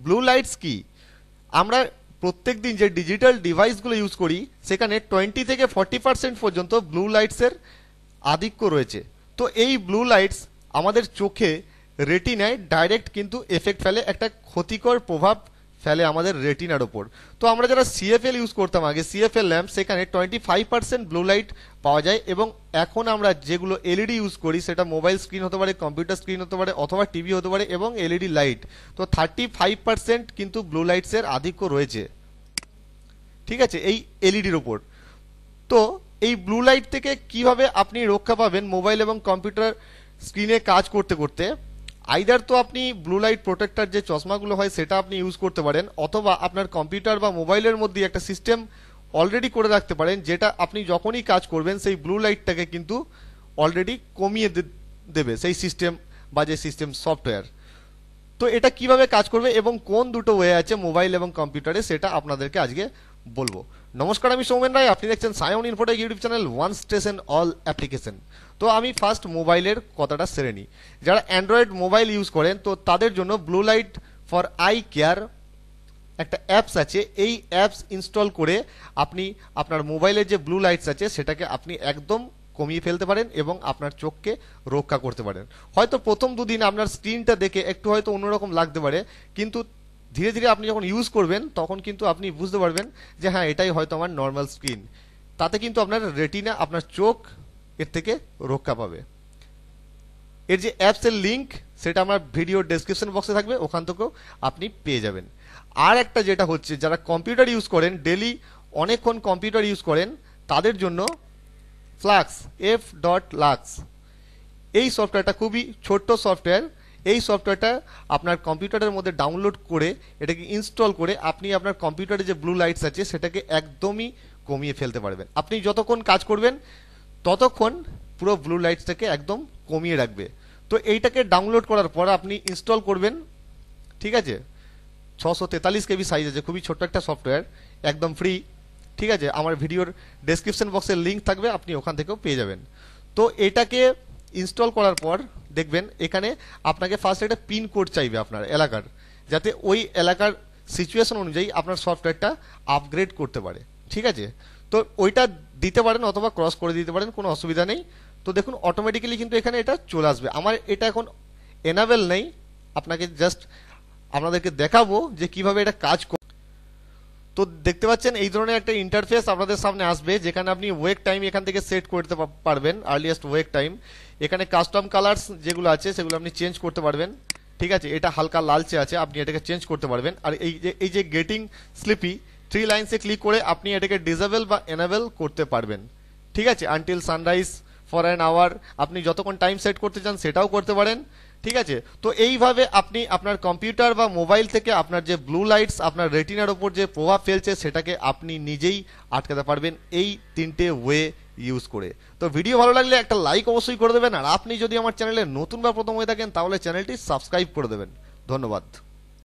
Blue lights কি? আমরা প্রত্যেক দিন যে ডিজিটাল ডিভাইসগুলো ইউজ করি সেখানে 20 থেকে 40% পর্যন্ত ব্লু লাইটসের আধিক্য রয়েছে। তো এই ব্লু লাইটস আমাদের চোখে রেটিনায় ডাইরেক্ট কিন্তু এফেক্ট ফেলে, একটা ক্ষতিকর প্রভাব ফেলে আমাদের রেটিনার ওপর। তো আমরা যারা সিএফএল ইউজ করতাম আগে, সিএফএল ল্যাম্প, সেখানে 25% ব্লু লাইট পাওয়া যায়। এবং এখন আমরা যেগুলো এলইডি ইউজ করি সেটা মোবাইল স্ক্রিন হতে পারে, কম্পিউটার স্ক্রিন হতে পারে, অথবা টিভি হতে পারে, এবং এলইডি লাইট, তো 35% কিন্তু ব্লু লাইটসের আধিক্য রয়েছে, ঠিক আছে, এই এলইডির ওপর। তো এই ব্লু লাইট থেকে কিভাবে আপনি রক্ষা পাবেন মোবাইল এবং কম্পিউটার স্ক্রিনে কাজ করতে করতে? আইদার তো আপনি ব্লু লাইট প্রোটেক্টর যে চশমাগুলো হয় সেটা আপনি ইউজ করতে পারেন, অথবা আপনার কম্পিউটার বা মোবাইলের মধ্যে একটা সিস্টেম অলরেডি করে রাখতে পারেন, যেটা আপনি যখনই কাজ করবেন সেই ব্লু লাইটটাকে কিন্তু অলরেডি কমিয়ে দেবে সেই সিস্টেম বা যে সিস্টেম সফটওয়্যার। তো এটা কিভাবে কাজ করবে এবং কোন দুটো ওয়ে আছে মোবাইল এবং কম্পিউটারে, সেটা আপনাদেরকে আজকে বলবো। নমস্কার, আমি সৌমেন রায়, আপনি দেখছেন Sayan Infotech YouTube channel, one station all application. তো আমি ফার্স্ট মোবাইলের কথাটা সেরে নিই। যারা অ্যান্ড্রয়েড মোবাইল ইউজ করেন তো তাদের জন্য blue light for eye care একটা অ্যাপস আছে। এই অ্যাপস ইনস্টল করে আপনি আপনার মোবাইলের যে ব্লু লাইটস আছে সেটাকে আপনি একদম কমিয়ে ফেলতে পারেন এবং আপনার চোখকে রক্ষা করতে পারেন। হয়তো প্রথম দুদিন আপনার স্ক্রিনটা দেখে একটু হয়তো অন্যরকম লাগতে পারে, কিন্তু ধীরে ধীরে আপনি যখন ইউজ করবেন তখন কিন্তু আপনি বুঝতে পারবেন যে হ্যাঁ, এটাই হয়তো আমার নর্মাল স্ক্রিন। তাতে কিন্তু আপনার রেটিনা, আপনার চোখ এর থেকে রক্ষা পাবে। এর যে অ্যাপসের লিঙ্ক সেটা আমার ভিডিও ডেসক্রিপশন বক্সে থাকবে, ওখান থেকেও আপনি পেয়ে যাবেন। আর একটা যেটা হচ্ছে, যারা কম্পিউটার ইউজ করেন, ডেলি অনেকক্ষণ কম্পিউটার ইউজ করেন, তাদের জন্য ফ্লাক্স, F.Lux, এই সফটওয়্যারটা খুবই ছোট্ট সফটওয়্যার। এই সফটওয়্যারটা আপনার কম্পিউটারের মধ্যে ডাউনলোড করে এটাকে ইনস্টল করে আপনি আপনার কম্পিউটারে যে ব্লু লাইটস আছে সেটাকে একদমই কমিয়ে ফেলতে পারবেন। আপনি যতক্ষণ কাজ করবেন ততক্ষণ পুরো ব্লু লাইটসটাকে একদম কমিয়ে রাখবে। তো এইটাকে ডাউনলোড করার পর আপনি ইনস্টল করবেন, ঠিক আছে। 643 KB সাইজ আছে, খুবই ছোট্ট একটা সফটওয়্যার, একদম ফ্রি, ঠিক আছে। আমার ভিডিওর ডেসক্রিপশন বক্সের লিঙ্ক থাকবে, আপনি ওখান থেকেও পেয়ে যাবেন। তো এটাকে ইনস্টল করার পর দেখবেন এখানে আপনাকে ফার্স্ট একটা পিন কোড চাইবে আপনার এলাকার, যাতে ওই এলাকার সিচুয়েশন অনুযায়ী আপনার সফটওয়্যারটা আপগ্রেড করতে পারে, ঠিক আছে। তো ওইটা দিতে পারেন অথবা ক্রস করে দিতে পারেন, কোনো অসুবিধা নেই। তো দেখুন অটোমেটিক্যালি কিন্তু এখানে এটা চলে আসবে। আমার এটা এখন এনাবেল নেই, আপনাকে জাস্ট আপনাদেরকে দেখাবো যে কিভাবে এটা কাজ করে। তো দেখতে পাচ্ছেন এই ধরনের একটা ইন্টারফেস আপনাদের সামনে আসবে, যেখানে আপনি ওয়েক টাইম এখান থেকে সেট করতে পারবেন, আর্লিয়েস্ট ওয়েক টাইম। এখানে কাস্টম কালার্স যেগুলো আছে সেগুলো আপনি চেঞ্জ করতে পারবেন, ঠিক আছে। এটা হালকা লালচে আছে, আপনি এটাকে চেঞ্জ করতে পারবেন। আর এই যে গেটিং স্লিপি 3 লাইনসে ক্লিক করে আপনি এটাকে ডিসেবল বা এনেবল করতে পারবেন, ঠিক আছে। Until sunrise for an hour, আপনি যতক্ষণ টাইম সেট করতে চান সেটাও করতে পারেন, ঠিক আছে। তো এইভাবে আপনি আপনার কম্পিউটার বা মোবাইল থেকে আপনার যে ব্লু লাইটস আপনার রেটিনার ওপর যে প্রভাব ফেলছে সেটাকে আপনি নিজেই আটকাতে পারবেন এই 3টে ওয়ে ইউজ করে। তো ভিডিও ভালো লাগলে একটা লাইক অবশ্যই করে দেবেন, আর আপনি যদি আমার চ্যানেলে নতুন বা প্রথম হয়ে থাকেন তাহলে চ্যানেলটি সাবস্ক্রাইব করে দেবেন। ধন্যবাদ।